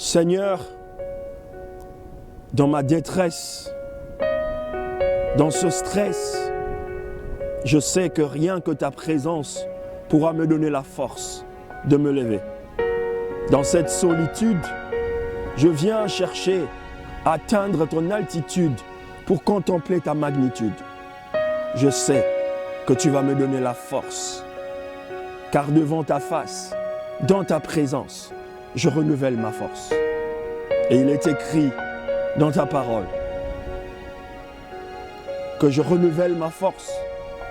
Seigneur, dans ma détresse, dans ce stress, je sais que rien que ta présence pourra me donner la force de me lever. Dans cette solitude, je viens chercher à atteindre ton altitude pour contempler ta magnitude. Je sais que tu vas me donner la force, car devant ta face, dans ta présence, je renouvelle ma force. Et il est écrit dans ta parole que je renouvelle ma force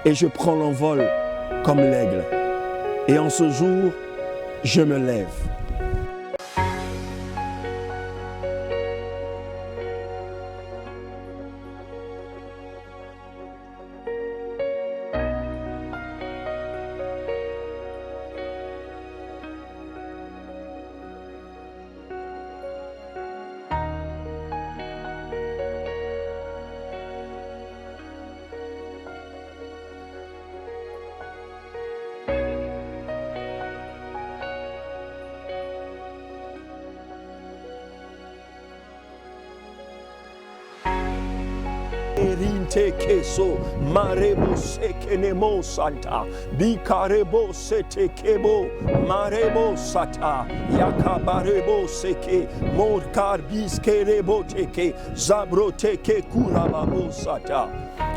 et je prends l'envol comme l'aigle. Et en ce jour, je me lève. Erinte keso marebo sekenemo santa bikarebo sete kebo marebo sata yakabarebo seke morkar biskerebo teke zabroteke kurababo sata.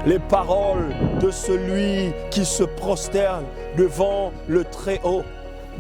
Les paroles de celui qui se prosterne devant le Très-Haut,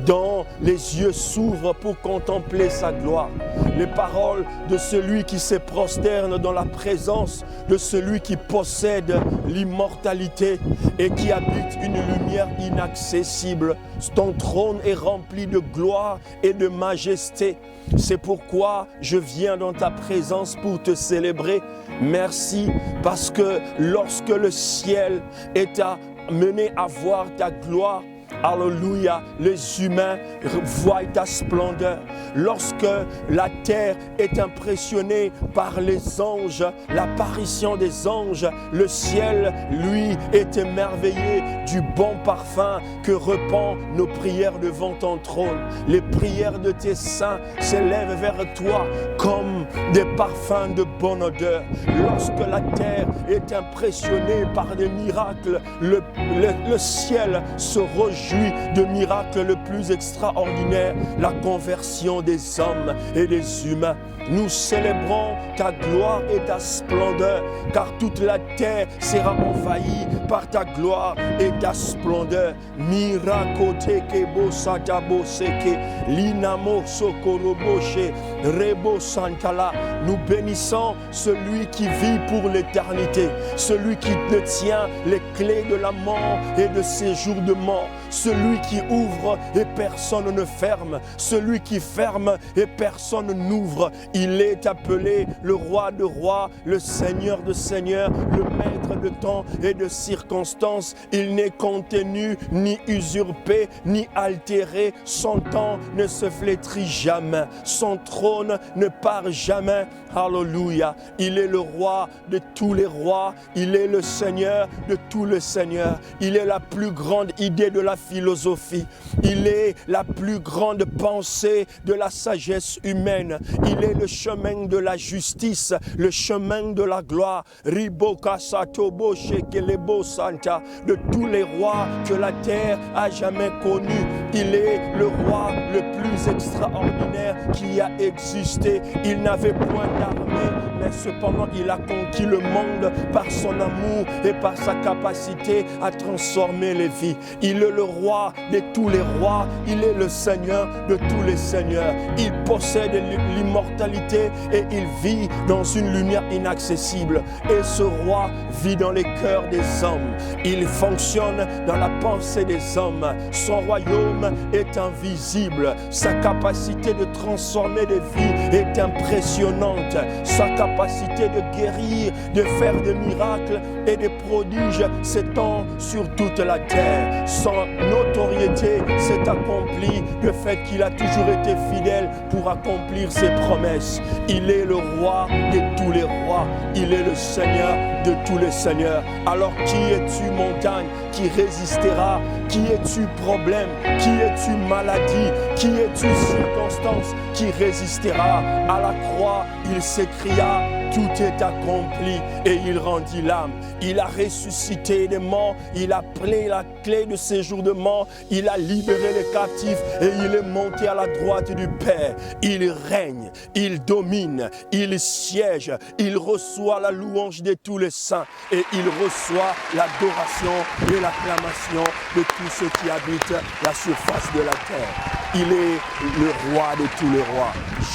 dont les yeux s'ouvrent pour contempler sa gloire. Les paroles de celui qui se prosterne dans la présence de celui qui possède l'immortalité et qui habite une lumière inaccessible. Ton trône est rempli de gloire et de majesté. C'est pourquoi je viens dans ta présence pour te célébrer. Merci parce que lorsque le ciel est amené à voir ta gloire, alléluia, les humains voient ta splendeur. Lorsque la terre est impressionnée par les anges, l'apparition des anges, le ciel, lui, est émerveillé du bon parfum que répand nos prières devant ton trône. Les prières de tes saints s'élèvent vers toi comme des parfums de bonne odeur. Lorsque la terre est impressionnée par des miracles, le ciel se réjouit de miracles le plus extraordinaire, la conversion des hommes et des humains. Nous célébrons ta gloire et ta splendeur, car toute la terre sera envahie par ta gloire et ta splendeur. Mirakoteke bosatabo seke linamo sokoroboshe rebo santala. Nous bénissons celui qui vit pour l'éternité, celui qui détient les clés de la mort et de ses jours de mort, celui qui ouvre et personne ne ferme, celui qui ferme et personne n'ouvre. Il est appelé le roi de rois, le seigneur de seigneurs, le maître de temps et de circonstances. Il n'est contenu, ni usurpé, ni altéré. Son temps ne se flétrit jamais. Son trône ne part jamais. Alléluia. Il est le roi de tous les rois. Il est le seigneur de tous les seigneurs. Il est la plus grande idée de la philosophie. Il est la plus grande pensée de la sagesse humaine. Il est le chemin de la justice, le chemin de la gloire. Riboka Satobo Shekelebo Santa, de tous les rois que la terre a jamais connus. Il est le roi le plus extraordinaire qui a existé. Il n'avait point d'armée, mais cependant il a conquis le monde par son amour et par sa capacité à transformer les vies. Il est le roi de tous les rois, il est le Seigneur de tous les seigneurs. Il possède l'immortalité et il vit dans une lumière inaccessible. Et ce roi vit dans les cœurs des hommes. Il fonctionne dans la pensée des hommes. Son royaume est invisible. Sa capacité de transformer des vies est impressionnante. Sa capacité de guérir, de faire des miracles et des prodiges s'étend sur toute la terre. Son notoriété s'est accomplie, le fait qu'il a toujours été fidèle pour accomplir ses promesses. Il est le roi de tous les rois, il est le Seigneur de tous les seigneurs. Alors qui es-tu, montagne, qui résistera? Qui es-tu, problème? Qui es-tu, maladie? Qui es-tu, circonstance, qui résistera? À la croix, il s'écria: tout est accompli, et il rendit l'âme. Il a ressuscité des morts, il a pris la clé de séjour de mort, il a libéré les captifs et il est monté à la droite du Père. Il règne, il domine, il siège, il reçoit la louange de tous les saints et il reçoit l'adoration et l'acclamation de tous ceux qui habitent la surface de la terre. Il est le roi de tous les rois,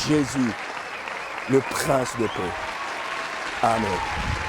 Jésus, le prince de paix. Amen.